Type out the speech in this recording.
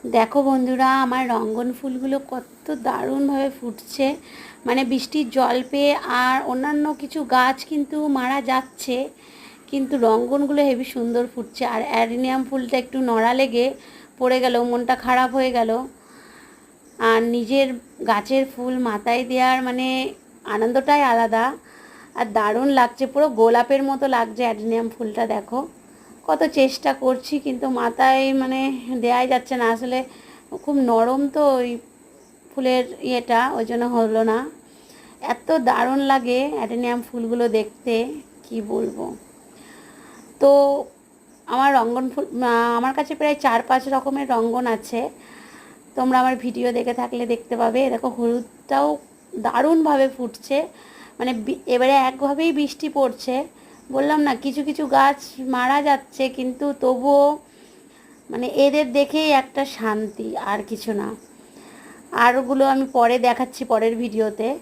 দেখো বন্ধুরা, আমার রঙ্গন ফুলগুলো কত দারুণভাবে ফুটছে। মানে বৃষ্টির জল পেয়ে আর অন্যান্য কিছু গাছ কিন্তু মারা যাচ্ছে, কিন্তু রঙ্গনগুলো হেবি সুন্দর ফুটছে। আর অ্যাডিনিয়াম ফুলটা একটু নড়া লেগে পড়ে গেল, মনটা খারাপ হয়ে গেল। আর নিজের গাছের ফুল মাথায় দেওয়ার মানে আনন্দটাই আলাদা। আর দারুণ লাগছে, পুরো গোলাপের মতো লাগছে অ্যাডিনিয়াম ফুলটা। দেখো কত চেষ্টা করছি, কিন্তু মাথায় মানে দেওয়াই যাচ্ছে না। আসলে খুব নরম তো ওই ফুলের ইয়েটা, ওই জন্য হলো না। এত দারুণ লাগে অ্যাডেনিয়াম ফুলগুলো দেখতে, কি বলবো। তো আমার রঙ্গন ফুল, আমার কাছে প্রায় 4-5 রকমের রঙ্গন আছে। তোমরা আমার ভিডিও দেখে থাকলে দেখতে পাবে। দেখো হলুদটাও দারুণভাবে ফুটছে। মানে এবারে একভাবেই বৃষ্টি পড়ছে, বললাম না কিছু কিছু গাছ মারা যাচ্ছে, কিন্তু তবুও মানে এদের দেখেই একটা শান্তি, আর কিছু না। আরগুলো আমি পরে দেখাচ্ছি পরের ভিডিওতে।